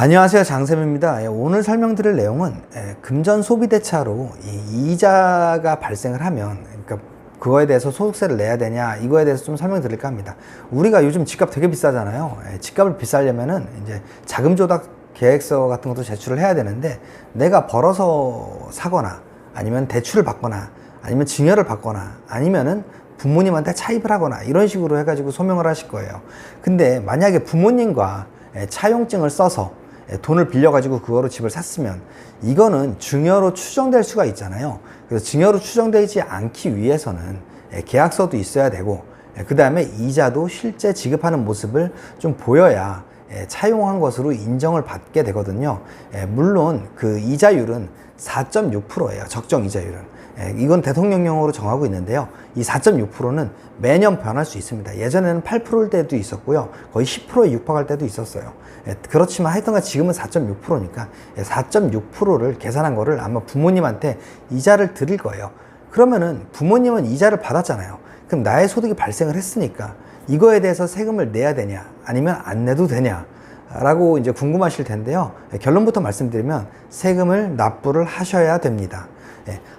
안녕하세요, 장쌤입니다. 오늘 설명드릴 내용은 금전 소비 대차로 이자가 발생을 하면, 그러니까 그거에 대해서 소득세를 내야 되냐, 이거에 대해서 좀 설명드릴까 합니다. 우리가 요즘 집값 되게 비싸잖아요. 집값을 비싸려면은 이제 자금 조달 계획서 같은 것도 제출을 해야 되는데, 내가 벌어서 사거나 아니면 대출을 받거나 아니면 증여를 받거나 아니면은 부모님한테 차입을 하거나 이런 식으로 해가지고 소명을 하실 거예요. 근데 만약에 부모님과 차용증을 써서 돈을 빌려가지고 그거로 집을 샀으면 이거는 증여로 추정될 수가 있잖아요. 그래서 증여로 추정되지 않기 위해서는 계약서도 있어야 되고, 그 다음에 이자도 실제 지급하는 모습을 좀 보여야 차용한 것으로 인정을 받게 되거든요. 물론 그 이자율은 4.6%예요. 적정 이자율은. 이건 대통령령으로 정하고 있는데요. 이 4.6%는 매년 변할 수 있습니다. 예전에는 8%일 때도 있었고요. 거의 10%에 육박할 때도 있었어요. 그렇지만 하여튼간 지금은 4.6%니까 4.6%를 계산한 거를 아마 부모님한테 이자를 드릴 거예요. 그러면은 부모님은 이자를 받았잖아요. 그럼 나의 소득이 발생을 했으니까 이거에 대해서 세금을 내야 되냐 아니면 안 내도 되냐 라고 이제 궁금하실 텐데요. 결론부터 말씀드리면 세금을 납부를 하셔야 됩니다.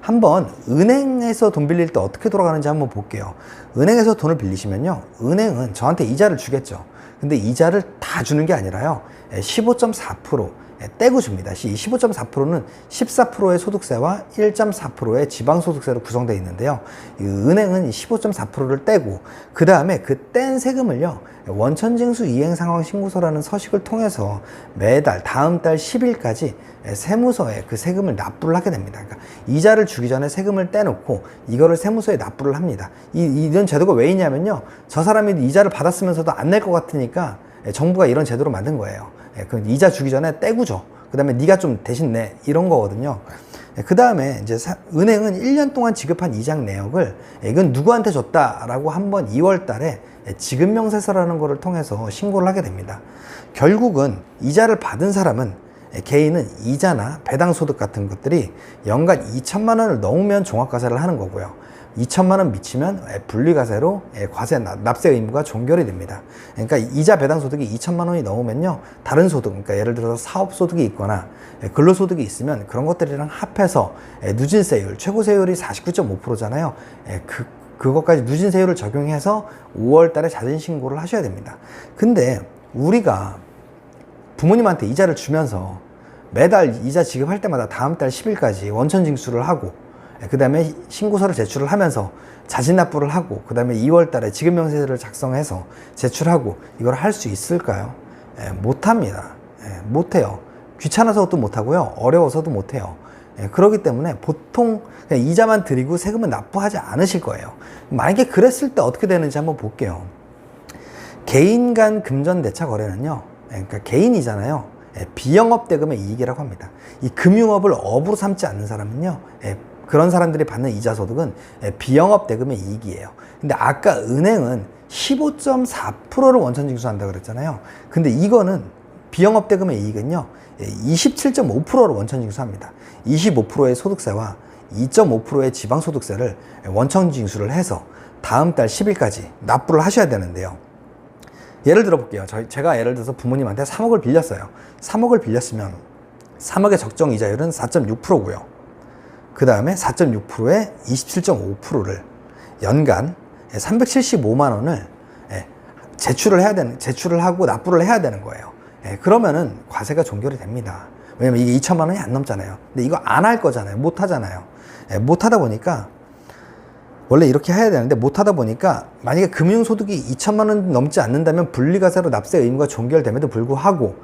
한번 은행에서 돈 빌릴 때 어떻게 돌아가는지 한번 볼게요. 은행에서 돈을 빌리시면요, 은행은 저한테 이자를 주겠죠. 근데 이자를 다 주는 게 아니라요, 15.4% 떼고 줍니다. 이 15.4%는 14%의 소득세와 1.4%의 지방소득세로 구성되어 있는데요. 이 은행은 15.4%를 떼고, 그 다음에 그 뗀 세금을요, 원천징수 이행상황신고서라는 서식을 통해서 매달 다음 달 10일까지 세무서에 그 세금을 납부를 하게 됩니다. 그러니까 이자를 주기 전에 세금을 떼놓고 이거를 세무서에 납부를 합니다. 이런 제도가 왜 있냐면요, 저 사람이 이자를 받았으면서도 안 낼 것 같으니까 정부가 이런 제도를 만든 거예요. 그 이자 주기 전에 떼고 줘. 그 다음에 네가 좀 대신 내. 이런 거거든요. 그 다음에 이제 은행은 1년 동안 지급한 이자 내역을 이건 누구한테 줬다라고 한번 2월 달에 지급명세서라는 거를 통해서 신고를 하게 됩니다. 결국은 이자를 받은 사람은, 개인은 이자나 배당소득 같은 것들이 연간 2천만 원을 넘으면 종합과세를 하는 거고요. 2천만 원 미치면 분리과세로 과세 납세 의무가 종결이 됩니다. 그러니까 이자 배당소득이 2천만 원이 넘으면요, 다른 소득, 그러니까 예를 들어서 사업소득이 있거나 근로소득이 있으면 그런 것들이랑 합해서 누진세율, 최고세율이 49.5%잖아요. 그것까지 누진세율을 적용해서 5월 달에 자진신고를 하셔야 됩니다. 근데 우리가 부모님한테 이자를 주면서 매달 이자 지급할 때마다 다음 달 10일까지 원천징수를 하고, 그 다음에 신고서를 제출을 하면서 자진납부를 하고, 그 다음에 2월 달에 지급명세서를 작성해서 제출하고, 이걸 할 수 있을까요? 못합니다. 못해요. 귀찮아서도 못하고요, 어려워서도 못해요. 그렇기 때문에 보통 그냥 이자만 드리고 세금은 납부하지 않으실 거예요. 만약에 그랬을 때 어떻게 되는지 한번 볼게요. 개인 간 금전대차 거래는요, 그러니까 개인이잖아요. 비영업 대금의 이익이라고 합니다. 이 금융업을 업으로 삼지 않는 사람은요, 그런 사람들이 받는 이자 소득은 비영업 대금의 이익이에요. 근데 아까 은행은 15.4%를 원천 징수한다고 그랬잖아요. 근데 이거는 비영업 대금의 이익은요, 27.5%를 원천 징수합니다. 25%의 소득세와 2.5%의 지방소득세를 원천 징수를 해서 다음 달 10일까지 납부를 하셔야 되는데요. 예를 들어 볼게요. 제가 예를 들어서 부모님한테 3억을 빌렸어요. 3억을 빌렸으면 3억의 적정 이자율은 4.6%고요. 그 다음에 4.6%에 27.5%를 연간 375만 원을 제출을 하고 납부를 해야 되는 거예요. 그러면은 과세가 종결이 됩니다. 왜냐면 이게 2천만 원이 안 넘잖아요. 근데 이거 안 할 거잖아요. 못 하잖아요. 못 하다 보니까, 원래 이렇게 해야 되는데 못 하다 보니까, 만약에 금융소득이 2천만 원 넘지 않는다면 분리과세로 납세 의무가 종결됨에도 불구하고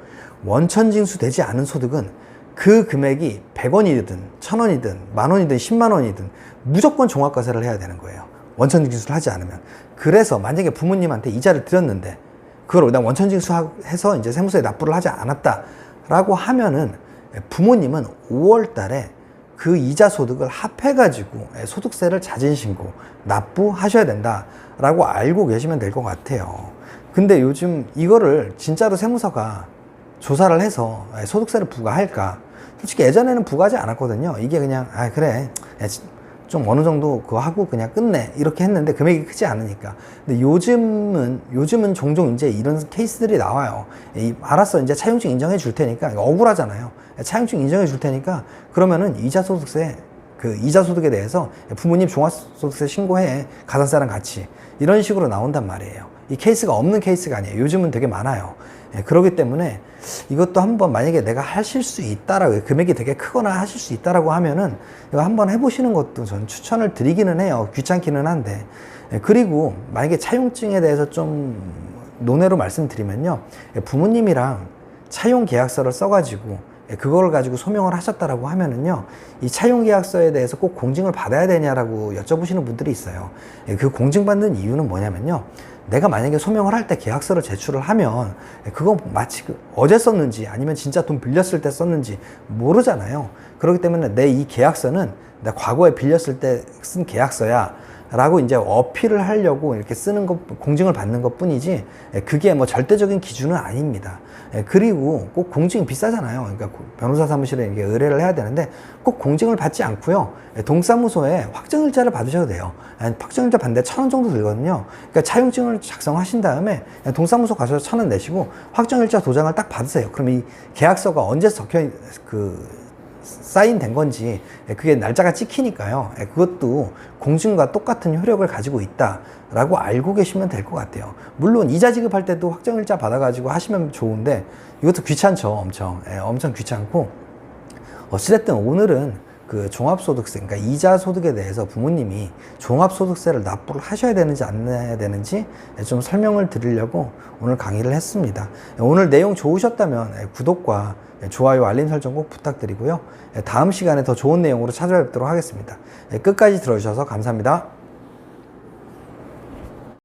원천징수 되지 않은 소득은 그 금액이 100원이든 1000원이든 만원이든 10만 원이든 무조건 종합과세를 해야 되는 거예요. 원천징수를 하지 않으면. 그래서 만약에 부모님한테 이자를 드렸는데 그걸 난 원천징수해서 이제 세무서에 납부를 하지 않았다라고 하면은 부모님은 5월 달에 그 이자 소득을 합해가지고 소득세를 자진신고, 납부하셔야 된다라고 알고 계시면 될 것 같아요. 근데 요즘 이거를 진짜로 세무서가 조사를 해서 소득세를 부과할까? 솔직히 예전에는 부과하지 않았거든요. 이게 그냥, 그래, 좀 어느 정도 그거 하고 그냥 끝내 이렇게 했는데 금액이 크지 않으니까. 근데 요즘은 종종 이제 이런 케이스들이 나와요. 알았어, 이제 차용증 인정해 줄 테니까, 억울하잖아요. 차용증 인정해 줄 테니까 그러면은 이자소득세, 그 이자소득에 대해서 부모님 종합소득세 신고해, 가산세랑 같이, 이런 식으로 나온단 말이에요. 이 케이스가 없는 케이스가 아니에요. 요즘은 되게 많아요. 그렇기 때문에 이것도 한번, 만약에 내가 하실 수 있다라고, 금액이 되게 크거나 하실 수 있다라고 하면은 이거 한번 해보시는 것도 저는 추천을 드리기는 해요. 귀찮기는 한데. 그리고 만약에 차용증에 대해서 좀 논외로 말씀드리면요, 부모님이랑 차용 계약서를 써가지고 그걸 가지고 소명을 하셨다라고 하면은요, 이 차용 계약서에 대해서 꼭 공증을 받아야 되냐라고 여쭤보시는 분들이 있어요. 그 공증받는 이유는 뭐냐면요, 내가 만약에 소명을 할 때 계약서를 제출을 하면 그거 마치 어제 썼는지 아니면 진짜 돈 빌렸을 때 썼는지 모르잖아요. 그렇기 때문에 내 이 계약서는 내가 과거에 빌렸을 때 쓴 계약서야 라고 이제 어필을 하려고 이렇게 쓰는 것, 공증을 받는 것 뿐이지, 그게 뭐 절대적인 기준은 아닙니다. 그리고 꼭 공증이 비싸잖아요. 그러니까 변호사 사무실에 이게 의뢰를 해야 되는데 꼭 공증을 받지 않고요, 동사무소에 확정일자를 받으셔도 돼요. 확정일자 받는데 1,000원 정도 들거든요. 그러니까 차용증을 작성하신 다음에 동사무소 가셔서 1,000원 내시고 확정일자 도장을 딱 받으세요. 그럼 이 계약서가 언제 사인된 건지 그게 날짜가 찍히니까요, 그것도 공증과 똑같은 효력을 가지고 있다라고 알고 계시면 될 것 같아요. 물론 이자 지급할 때도 확정일자 받아가지고 하시면 좋은데 이것도 귀찮죠. 엄청 귀찮고. 어찌됐든 오늘은 그 종합소득세, 그러니까 이자 소득에 대해서 부모님이 종합소득세를 납부를 하셔야 되는지 안 해야 되는지 좀 설명을 드리려고 오늘 강의를 했습니다. 오늘 내용 좋으셨다면 구독과 좋아요, 알림 설정 꼭 부탁드리고요. 다음 시간에 더 좋은 내용으로 찾아뵙도록 하겠습니다. 끝까지 들어주셔서 감사합니다.